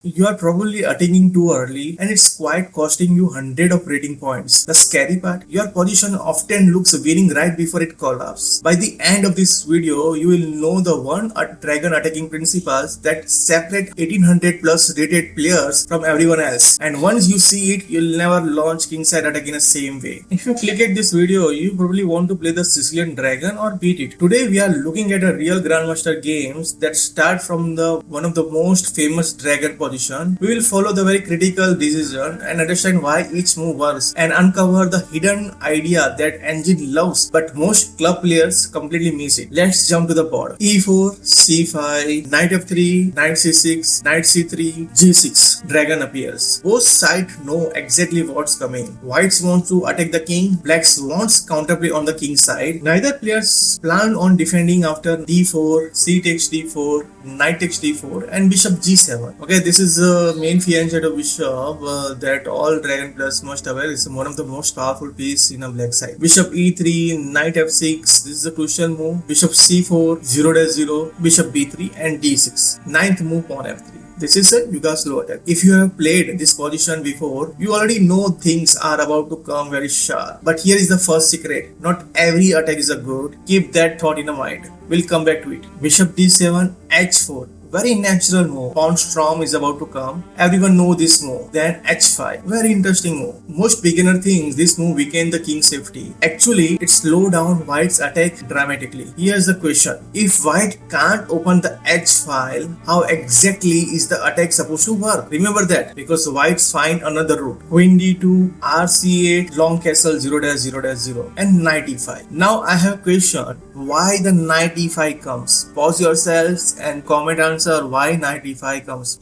You are probably attacking too early and it's quite costing you hundred of rating points. The scary part, your position often looks winning right before it collapses. By the end of this video, you will know the one dragon attacking principles that separate 1800 plus rated players from everyone else. And once you see it, you'll never launch kingside attack in the same way. If you click at this video, you probably want to play the Sicilian Dragon or beat it. Today we are looking at a real Grandmaster games that start from the one of the most famous dragon position. We will follow the very critical decision and understand why each move works and uncover the hidden idea that engine loves but most club players completely miss it. Let's jump to the board. E4, C5, Knight F3, Knight C6, Knight C3, G6. Dragon appears. Both sides know exactly what's coming. Whites want to attack the king, blacks wants counterplay on the king side. Neither players plan on defending after D4, C takes D4, Knight takes D4 and Bishop G7. Okay, this is the main fianchet of Bishop that all dragon players must aware is one of the most powerful piece in a black side. Bishop E3, Knight F6, this is a crucial move. Bishop C4, 0-0, Bishop B3 and D6. Ninth move pawn F3. This is a Yugoslav attack. If you have played this position before, you already know things are about to come very sharp. But here is the first secret. Not every attack is a good. Keep that thought in mind. We'll come back to it. Bishop D7, H4. Very natural move. Pawn storm is about to come. Everyone know this move. Then H5. Very interesting move. Most beginner thinks this move weaken the king's safety. Actually, it slow down white's attack dramatically. Here's the question. If white can't open the H file, how exactly is the attack supposed to work? Remember that because whites find another route. Queen D2, RC8, long castle 0-0-0 and Knight E5. Now I have a question. Why the Knight E5 comes? Pause yourselves and comment answer why Knight E5 comes.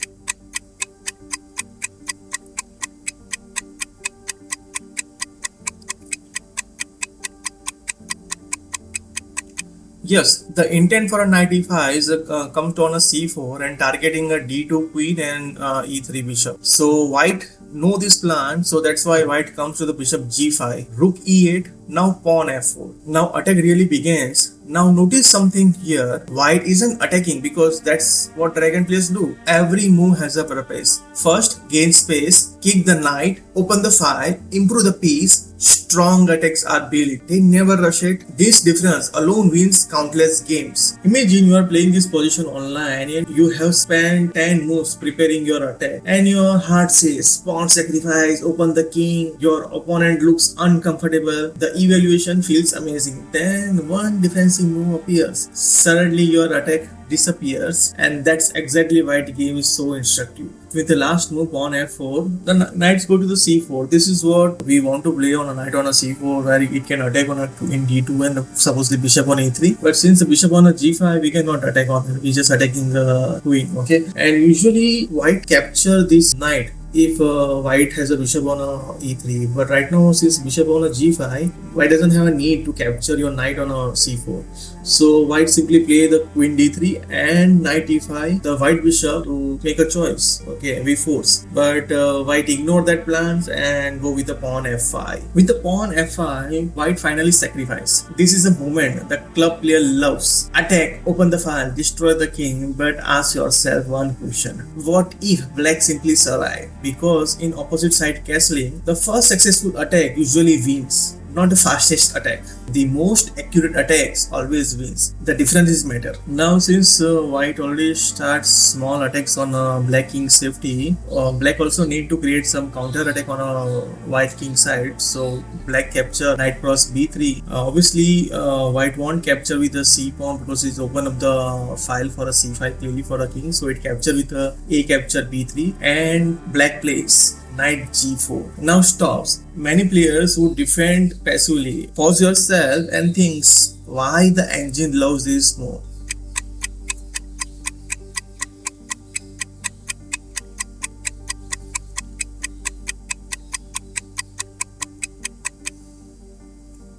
Yes, the intent for a Knight E5 is come to on a C4 and targeting a D2 queen and E3 bishop. So white know this plan, so that's why white comes to the bishop G5, rook E8, now pawn F4. Now attack really begins. Now notice something here. White isn't attacking because that's what dragon players do. Every move has a purpose. First, gain space, kick the knight, open the file, improve the piece. Strong attacks are built. They never rush it. This difference alone wins countless games. Imagine you are playing this position online and you have spent 10 moves preparing your attack and your heart says pawn sacrifice, open the king. Your opponent looks uncomfortable. The evaluation feels amazing. Then one defensive move appears. Suddenly your attack disappears, and that's exactly why the game is so instructive. With the last move on F4, the knights go to the C4. This is what we want to play on a knight on a C4 where it can attack on a in D2 and suppose the bishop on A3. But since the bishop on a G5, we cannot attack on it. We're just attacking the queen, okay? And usually white capture this knight if white has a bishop on a E3, but right now since bishop on a G5, white doesn't have a need to capture your knight on a C4. So white simply play the queen D3 and knight E5, the white bishop to make a choice, okay, we force. But white ignore that plans and go with the pawn F5. With the pawn F5, white finally sacrifice. This is a moment the club player loves. Attack, open the file, destroy the king, but ask yourself one question. What if black simply survive? Because in opposite side castling, the first successful attack usually wins, not the fastest attack. The most accurate attacks always wins. The difference is matter. Now since white already starts small attacks on black king safety, black also need to create some counter attack on a white king side. So black capture knight cross b3. Obviously white won't capture with a c pawn because it's open up the file for a c5 clearly for a king. So it capture with a capture b3 and black plays knight g4. Now stops. Many players who defend passively. Pause yourself and thinks why the engine loves this move.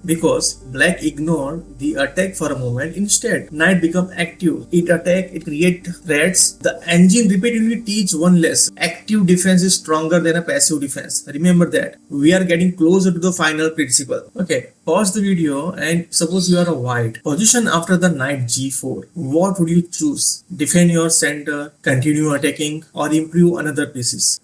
because black ignored the attack for a moment. Instead, knight become active. It attack, it create threats. The engine repeatedly teach one lesson. Active defense is stronger than a passive defense. Remember that. We are getting closer to the final principle. Okay, pause the video and suppose you are a white. Position after the knight g4. What would you choose? Defend your center, continue attacking, or improve another pieces?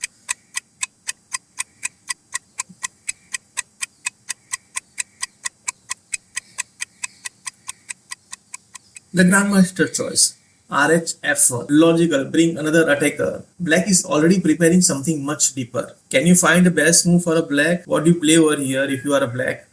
The Grandmaster choice. RH F1. Logical, bring another attacker. Black is already preparing something much deeper. Can you find the best move for a black? What do you play over here if you are a black?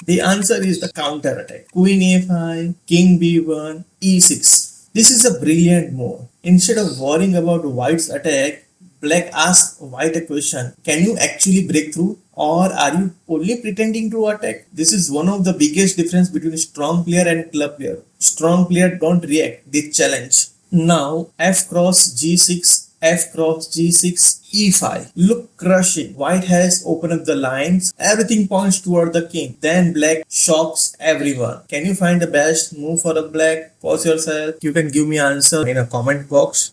The answer is the counter attack. Queen a5, king b1, e6. This is a brilliant move. Instead of worrying about white's attack, black asks white a question. Can you actually break through? Or are you only pretending to attack? This is one of the biggest difference between a strong player and club player. Strong player don't react, they challenge. Now f cross g6, f cross g6, e5. Look crushing. White has opened up the lines. Everything points toward the king. Then black shocks everyone. Can you find the best move for a black? Pause yourself. You can give me answer in a comment box.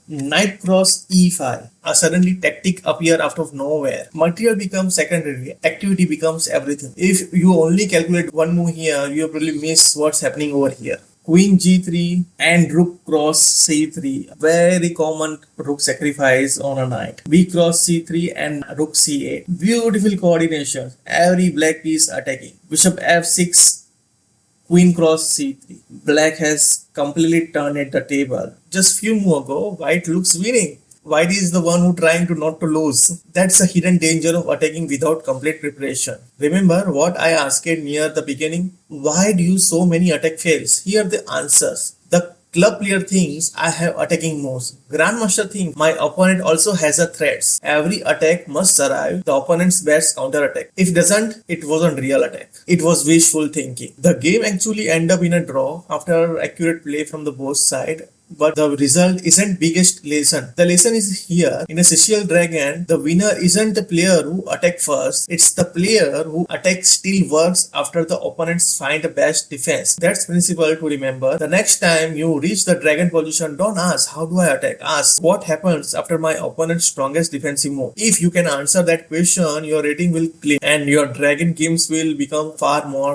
Knight cross e5. A suddenly tactic appear out of nowhere. Material becomes secondary. Activity becomes everything. If you only calculate one move here, you probably miss what's happening over here. Queen g3 and rook cross c3. Very common rook sacrifice on a knight. B cross c3 and rook c8. Beautiful coordination. Every black piece attacking. Bishop f6. Queen cross c3. Black has completely turned at the table. Just few more ago, white looks winning. White is the one who trying to not to lose. That's a hidden danger of attacking without complete preparation. Remember what I asked near the beginning? Why do you so many attack fails? Here are the answers. The club player thinks I have attacking moves. Grandmaster thinks my opponent also has a threats. Every attack must survive the opponent's best counter attack. If doesn't, it wasn't real attack. It was wishful thinking. The game actually end up in a draw after accurate play from the both sides. But the result isn't biggest lesson. The lesson is here. In a Sicilian Dragon, the winner isn't the player who attack first. It's the player who attack still works after the opponents find the best defense. That's principle to remember. The next time you reach the dragon position, don't ask how do I attack. Ask what happens after my opponent's strongest defensive move. If you can answer that question, your rating will climb and your dragon games will become far more